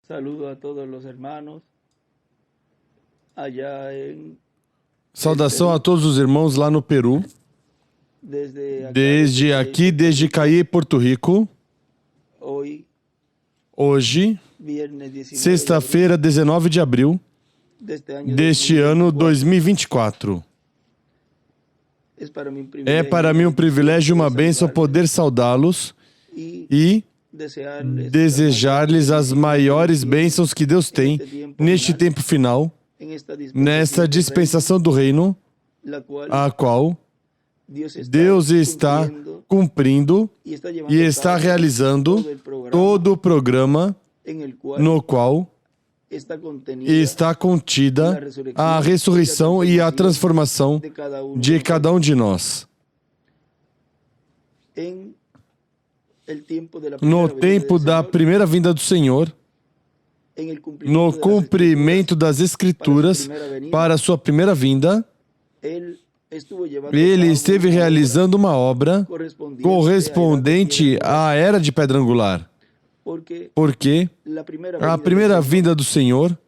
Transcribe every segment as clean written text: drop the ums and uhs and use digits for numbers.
Saludo a todos los hermanos allá Saudação a todos os irmãos lá no Peru, desde Caí, Porto Rico. Hoje, Sexta-feira, 19 de abril deste ano 2024. É para mim um privilégio e uma bênção poder saudá-los e desejar-lhes as maiores bênçãos que Deus tem neste tempo final, nesta dispensação do reino, a qual Deus está cumprindo e está realizando todo o programa no qual está contida a ressurreição e a transformação de cada um de nós. No tempo da primeira vinda do Senhor, no cumprimento das Escrituras para a sua primeira vinda, ele esteve realizando uma obra correspondente à Era de Pedra Angular, porque a primeira vinda do Senhor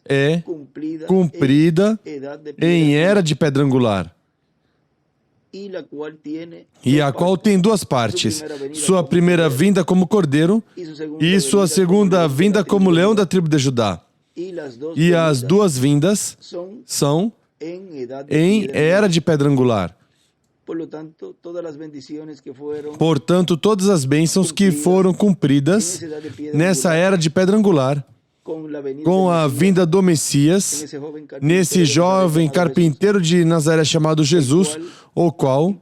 é cumprida em Era de Pedra Angular, e a qual tem duas partes: sua primeira vinda como Cordeiro e sua segunda vinda como Leão da tribo de Judá. E as duas vindas são em Era de Pedra Angular. Portanto, todas as bênçãos que foram cumpridas nessa Era de Pedra Angular, com a vinda do Messias, nesse jovem carpinteiro de Nazaré chamado Jesus, o qual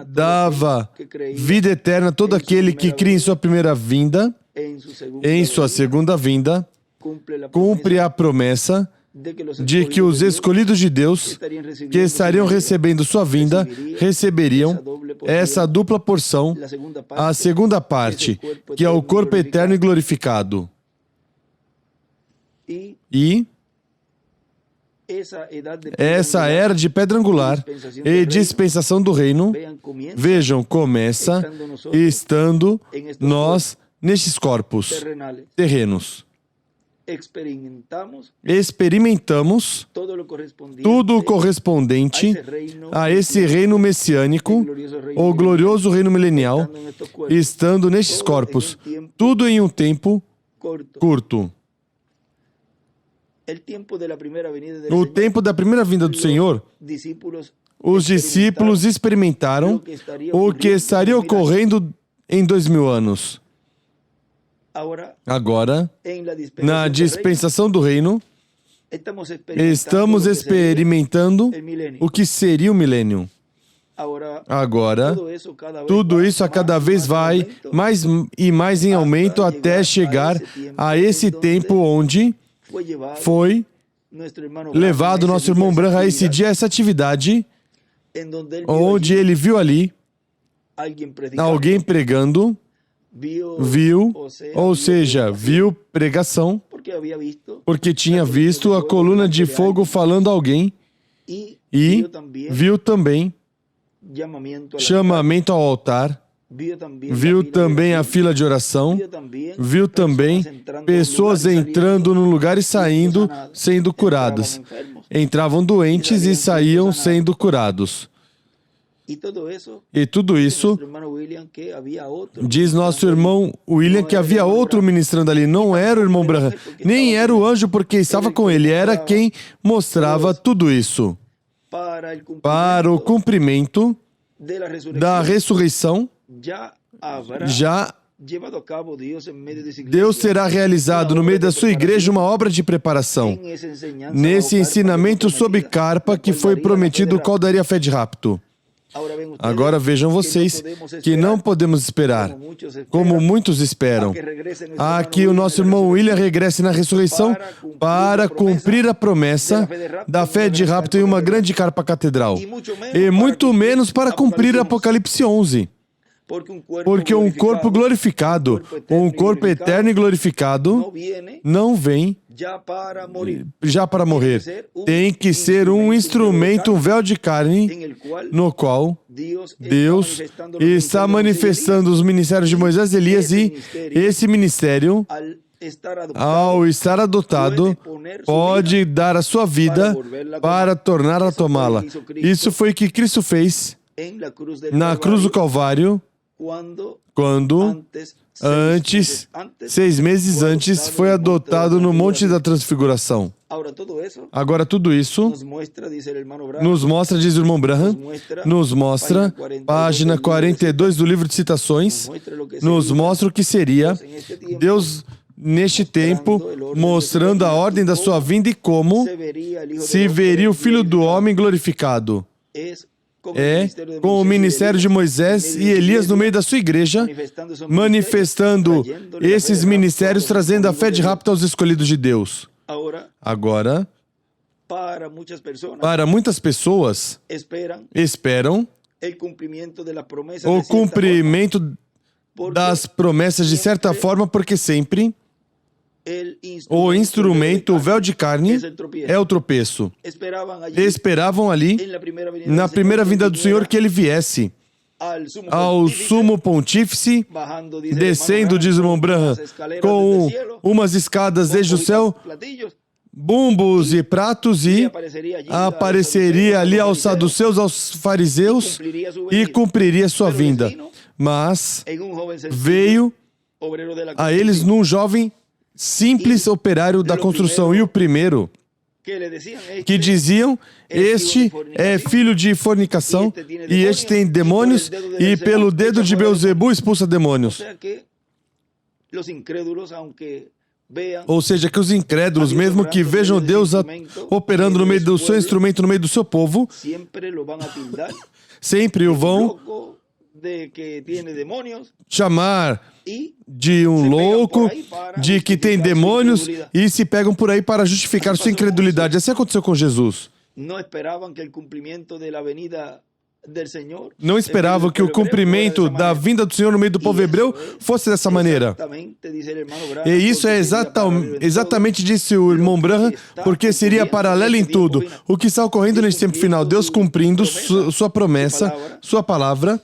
dava vida eterna a todo aquele que cria em sua primeira vinda, em sua segunda vinda, cumpre a promessa de que os escolhidos de Deus, que estariam recebendo sua vinda, receberiam essa dupla porção, a segunda parte, que é o corpo eterno e glorificado. E essa Era de Pedra Angular e dispensação do reino, vejam, começa estando nós nestes corpos terrenos. Experimentamos tudo correspondente a esse reino messiânico, o glorioso reino milenial, estando nestes corpos, tudo em um tempo curto. No tempo da primeira vinda do Senhor, os discípulos experimentaram o que estaria ocorrendo em 2000 anos. Agora, na dispensação do reino, estamos experimentando o que seria o milênio. Agora, tudo isso a cada vez vai mais e mais em aumento até chegar a esse tempo onde foi levado nosso irmão Branham a esse dia, a essa atividade, onde ele viu ali alguém pregando, viu pregação, porque tinha visto a coluna de fogo falando a alguém, e viu também chamamento ao altar, viu também a fila de oração, viu também pessoas entrando no lugar e saindo, sendo curadas. Entravam doentes e saíam sendo curados. E tudo isso, diz nosso irmão William, que havia outro ministrando ali. Não era o irmão Branham, nem era o anjo porque estava com ele, era quem mostrava tudo isso. Para o cumprimento da ressurreição, Deus terá realizado no meio da sua igreja uma obra de preparação, nesse ensinamento sobre carpa que foi prometido, qual daria fé de rapto. Agora vejam vocês que não podemos esperar, como muitos esperam, a que o nosso irmão William regresse na ressurreição para cumprir a promessa da fé de rapto em uma grande carpa catedral, e muito menos para cumprir Apocalipse 11. Porque um corpo glorificado, um corpo eterno e glorificado, não vem já para morrer. Tem que ser um instrumento, um véu de carne, no qual Deus está manifestando os ministérios de Moisés e Elias, e esse ministério ao estar adotado, pode dar a sua vida para torná-la tomá-la. Isso foi o que Cristo fez na cruz do Calvário, quando antes, 6 meses antes, foi adotado no Monte da Transfiguração. Agora tudo isso nos mostra, diz o irmão Branham, nos mostra, página 42 do livro de citações, nos mostra o que seria Deus neste tempo, mostrando a ordem da sua vinda e como se veria o Filho do Homem glorificado. É com o ministério de Moisés e Elias no meio da sua igreja, manifestando esses ministérios, trazendo a fé de rapto aos escolhidos de Deus. Agora, para muitas pessoas, esperam o cumprimento das promessas de certa forma, porque sempre o instrumento, o véu de carne, é o tropeço. Esperavam ali, na primeira vinda do Senhor, que ele viesse ao sumo pontífice, descendo, diz o irmão Branham, com umas escadas desde o céu, bumbos e pratos, e apareceria ali aos saduceus, aos fariseus, e cumpriria sua vinda. Mas veio a eles num jovem simples operário da construção. E o primeiro que diziam, este é filho de fornicação, e este tem demônios, e pelo dedo de Beelzebu expulsa demônios. Ou seja, que os incrédulos, mesmo que vejam Deus operando no meio do seu instrumento, no meio do seu povo, sempre o vão chamar de um louco, de que tem demônios, e se pegam por aí para justificar sua incredulidade. Assim aconteceu com Jesus. Não esperavam que o cumprimento da vinda do Senhor no meio do povo hebreu fosse dessa maneira. E isso é exatamente, disse o irmão Branham, porque seria paralelo em tudo. O que está ocorrendo nesse tempo final, Deus cumprindo sua promessa, sua palavra,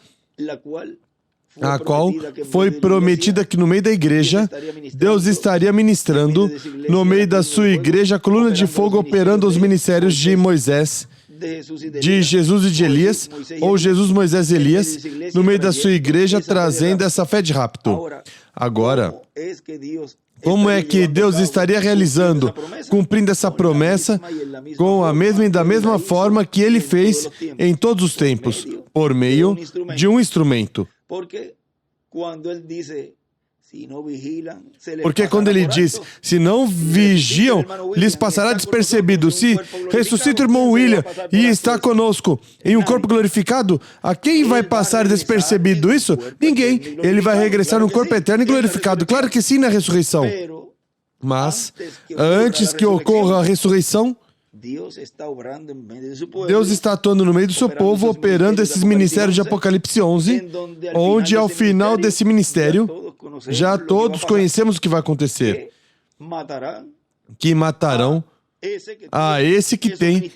a qual foi prometida que no meio da igreja, Deus estaria ministrando no meio da sua igreja, a coluna de fogo operando os ministérios de Moisés, de Jesus e de Elias, ou Jesus, Moisés e Elias, no meio da sua igreja, trazendo essa fé de rapto. Agora, como é que Deus estaria realizando, cumprindo essa promessa com a mesma e da mesma forma que Ele fez em todos os tempos, por meio de um instrumento? Porque quando ele diz, se não vigiam, lhes passará despercebido. Se ressuscita o irmão William e está conosco em um corpo glorificado, a quem vai passar despercebido isso? Ninguém. Ele vai regressar num corpo eterno e glorificado. Claro que sim, na ressurreição. Mas, antes que ocorra a ressurreição, Deus está atuando no meio do seu povo, operando esses ministérios de Apocalipse 11, onde ao final desse ministério, já todos conhecemos o que vai acontecer. Que matarão a esse que tem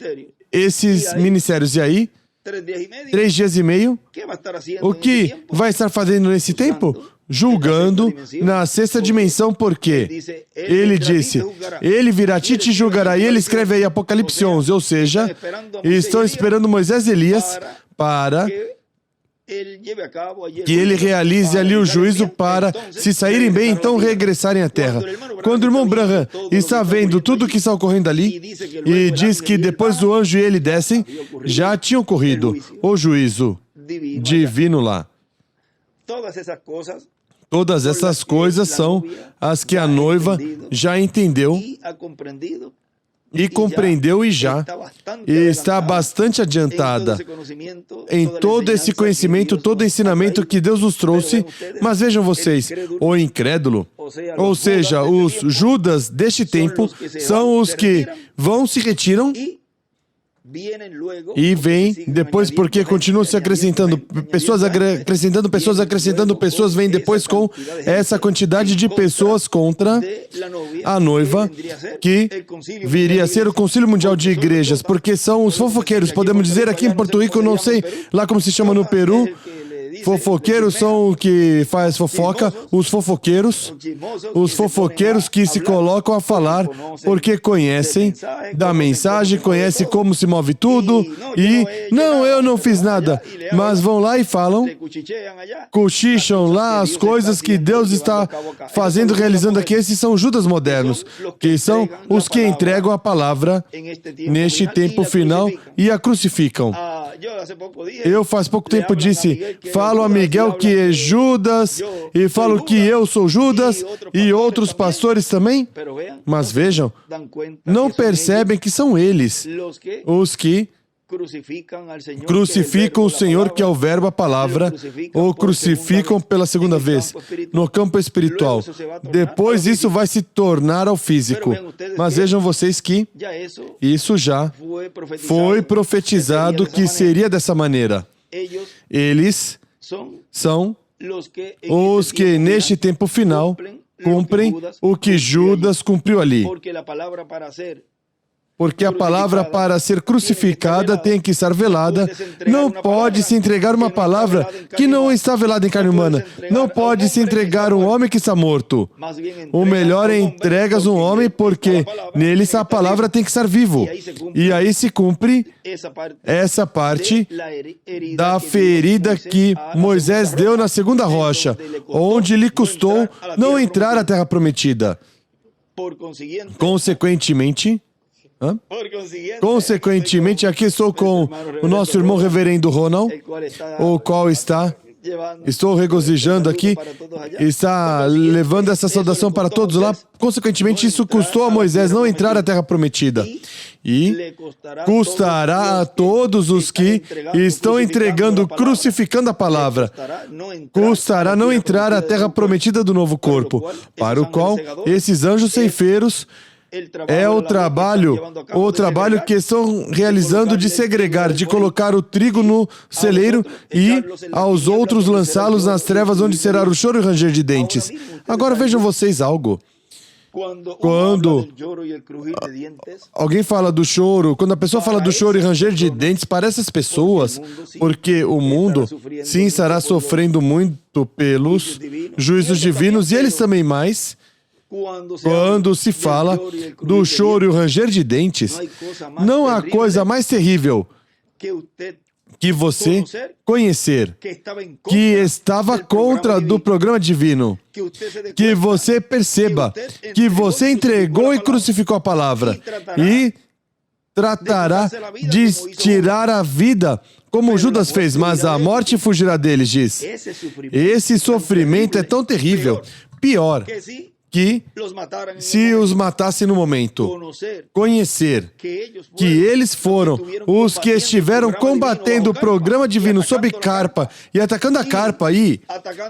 esses ministérios. E aí, 3 dias e meio, o que vai estar fazendo nesse tempo? Julgando na 6ª dimensão, porque ele disse, ele virá, te julgará, e ele escreve aí Apocalipse 11, ou seja, estão esperando Moisés e Elias para que ele realize ali o juízo para, se saírem bem, então regressarem à terra. Quando o irmão Branham está vendo tudo o que está ocorrendo ali, e diz que depois do anjo e ele descem, já tinha ocorrido o juízo divino lá. Todas essas coisas são as que a noiva já entendeu e compreendeu e já está bastante adiantada em todo esse conhecimento, todo o ensinamento que Deus nos trouxe. Mas vejam vocês, o incrédulo, ou seja, os Judas deste tempo, são os que vão, se retiram e vem depois, porque continuam se acrescentando pessoas, vem depois com essa quantidade de pessoas contra a noiva, que viria a ser o Concílio Mundial de Igrejas, porque são os fofoqueiros, podemos dizer aqui em Porto Rico, não sei lá como se chama no Peru, Fofoqueiros são o que faz fofoca, os fofoqueiros que se colocam a falar porque conhecem da mensagem, conhecem como se move tudo e não, eu não fiz nada, mas vão lá e falam, cochicham lá as coisas que Deus está fazendo, realizando aqui. Esses são Judas modernos, que são os que entregam a palavra neste tempo final e a crucificam. Eu faz pouco tempo disse, falo a Miguel que é Judas e falo que eu sou Judas e outros pastores também, mas vejam, não percebem que são eles os que crucificam o Senhor, que é o verbo, a palavra, ou crucificam pela segunda vez, no campo espiritual. Depois isso vai se tornar ao físico. Mas vejam vocês que isso já foi profetizado que seria dessa maneira. Eles são os que neste tempo final cumprem o que Judas cumpriu ali. Porque a palavra para ser crucificada tem que estar velada. Não pode se entregar uma palavra que não está velada em carne humana. Não pode se entregar um homem que está morto. O melhor é entregas um homem porque neles a palavra tem que estar vivo. E aí se cumpre essa parte da ferida que Moisés deu na segunda rocha, onde lhe custou não entrar à terra prometida. Consequentemente, aqui estou com o nosso irmão reverendo Ronald, o qual estou regozijando aqui, está levando essa saudação para todos lá. Consequentemente, isso custou a Moisés não entrar à terra prometida. E custará a todos os que estão entregando, crucificando a palavra. Custará não entrar à terra prometida do novo corpo, para o qual esses anjos ceifeiros é o trabalho que estão realizando de segregar, de colocar o trigo no celeiro e aos outros lançá-los nas trevas, onde será o choro e ranger de dentes. Agora vejam vocês algo. Quando alguém fala do choro, quando a pessoa fala do choro e ranger de dentes, para essas pessoas, porque o mundo, sim, estará sofrendo muito pelos juízos divinos, e eles também mais. Quando se fala do choro e o ranger de dentes, não há coisa mais terrível que você conhecer que estava contra do programa divino, que você perceba que você entregou e crucificou a palavra e tratará de tirar a vida, como Judas fez, mas a morte fugirá deles, diz. Esse sofrimento é tão terrível, pior, que se os matassem no momento, conhecer que eles foram os que estiveram combatendo o programa divino sob carpa e atacando a carpa e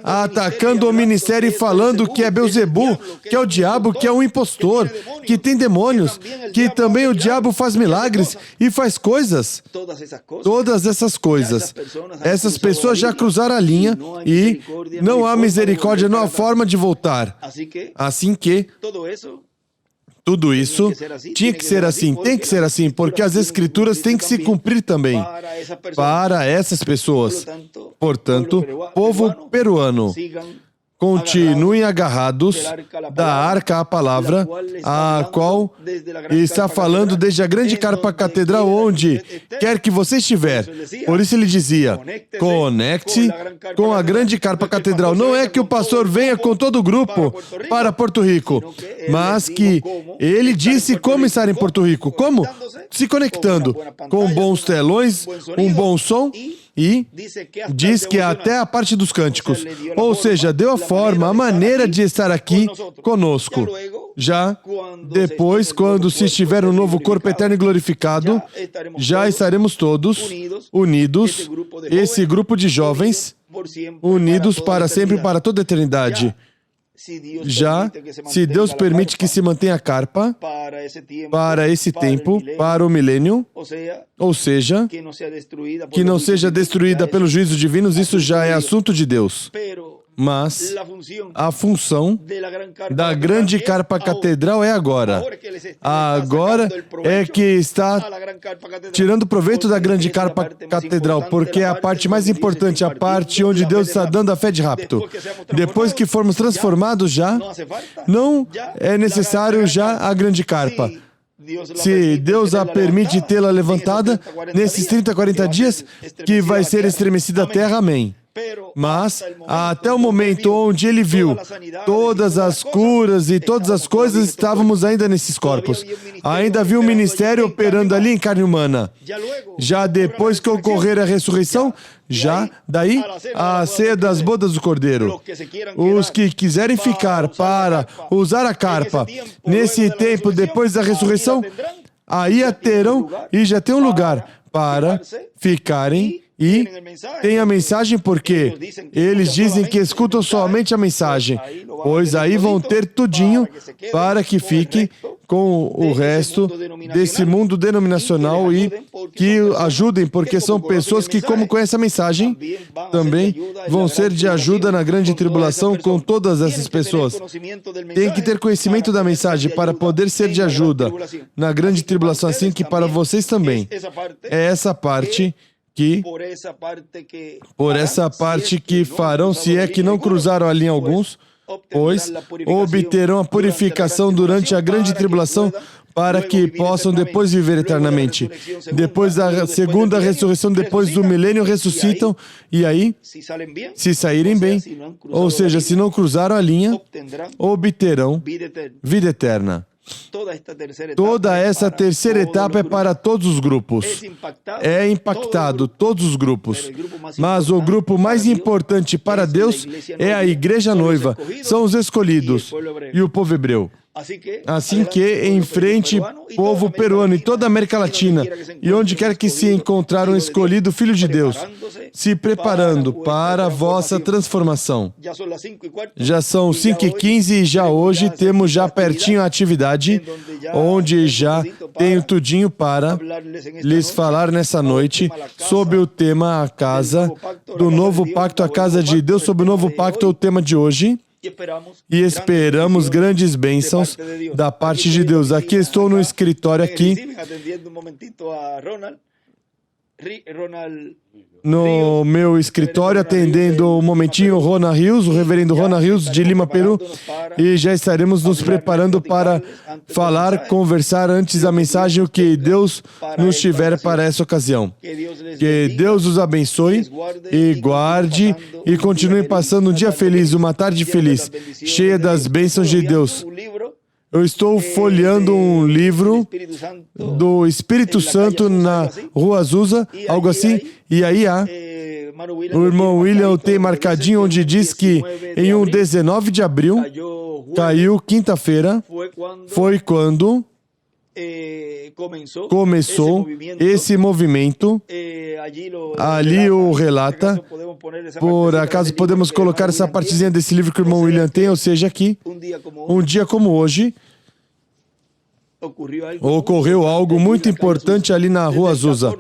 atacando o ministério e falando que é Belzebu, que é o diabo, que é um impostor, que tem demônios, que também o diabo faz milagres e faz coisas. Todas essas coisas. Essas pessoas já cruzaram a linha e não há misericórdia, não há forma de voltar. Assim que tudo isso tinha que ser assim, tem que ser assim, porque as escrituras têm que se cumprir também para essas pessoas. Portanto, povo peruano, continuem agarrados da arca à palavra, a qual está falando desde a grande carpa catedral, onde quer que você estiver. Por isso ele dizia, conecte com a grande carpa catedral. Não é que o pastor venha com todo o grupo para Porto Rico, mas que ele disse como estar em Porto Rico. Como? Se conectando com bons telões, um bom som, e diz que até a parte dos cânticos. Ou seja, deu a forma, a maneira de estar aqui conosco. Já depois, quando se estiver um novo corpo eterno e glorificado, já estaremos todos unidos, esse grupo de jovens, unidos para sempre, para toda a eternidade. Já, se Deus permite que se mantenha a carpa para esse tempo, para o milênio, ou seja, que não seja destruída pelos juízos divinos, isso já é assunto de Deus. Mas a função da grande carpa catedral é agora. Agora é que está tirando proveito da grande carpa catedral, porque é a parte mais importante, a parte onde Deus está dando a fé de rapto. Depois que formos transformados já, não é necessário já a grande carpa. Se Deus a permite tê-la levantada, nesses 30, 40 dias, que vai ser estremecida a terra, amém. Mas, até o momento onde ele viu todas as curas e todas as coisas, estávamos ainda nesses corpos. Ainda havia um ministério operando ali em carne humana. Já depois que ocorrer a ressurreição, já daí a ceia das bodas do Cordeiro. Os que quiserem ficar para usar a carpa nesse tempo depois da ressurreição, aí a terão e já tem um lugar para ficarem e tem a mensagem, porque eles dizem que escutam somente a mensagem, pois aí vão ter tudinho para que fique com o resto desse mundo denominacional e que ajudem, porque são pessoas que, como conhecem a mensagem, também vão ser de ajuda na grande tribulação com todas essas pessoas. Tem que ter conhecimento da mensagem para poder ser de ajuda na grande tribulação, assim que para vocês também. É essa parte que, por essa parte que farão, se é que não cruzaram a linha alguns, pois obterão a purificação durante a grande tribulação, para que possam depois viver eternamente. Depois da segunda ressurreição, depois do milênio, ressuscitam, e aí, se saírem bem, ou seja, se não cruzaram a linha, obterão vida eterna. Toda essa terceira etapa é para todos os grupos. É impactado todos os grupos. Mas o grupo mais importante para Deus é a igreja noiva. São os escolhidos e o povo hebreu. Assim que, em frente, povo peruano e toda a América Latina, e onde quer que se encontrar um escolhido Filho de Deus, se preparando para a vossa transformação. Já são 5h15 e já hoje temos já pertinho a atividade, onde já tenho tudinho para lhes falar nessa noite sobre o tema A Casa do Novo Pacto, a Casa de Deus, sobre o Novo Pacto é o tema de hoje. E esperamos grandes bênçãos da parte de Deus. Aqui estou no escritório aqui, no meu escritório, atendendo um momentinho o Ronald Rios, o reverendo Ronald Rios de Lima, Peru, e já estaremos nos preparando para falar, conversar antes da mensagem o que Deus nos tiver para essa ocasião. Que Deus os abençoe e guarde e continue passando um dia feliz, uma tarde feliz, cheia das bênçãos de Deus. Eu estou folheando um livro do Espírito Santo na Rua Azusa, algo assim, e aí o irmão William tem marcadinho onde diz que em um 19 de abril, caiu quinta-feira, foi quando começou esse movimento. Ali o relata. Por acaso podemos colocar essa partezinha desse livro que o irmão William tem, ou seja, aqui, um dia como hoje, ocorreu algo muito importante ali na Rua Azusa.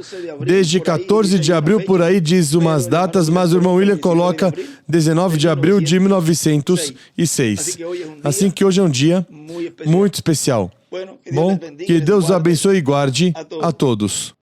Desde 14 de abril, por aí diz umas datas, mas o irmão William coloca 19 de abril de 1906. Assim que hoje é um dia muito especial. Bom, que Deus abençoe e guarde a todos.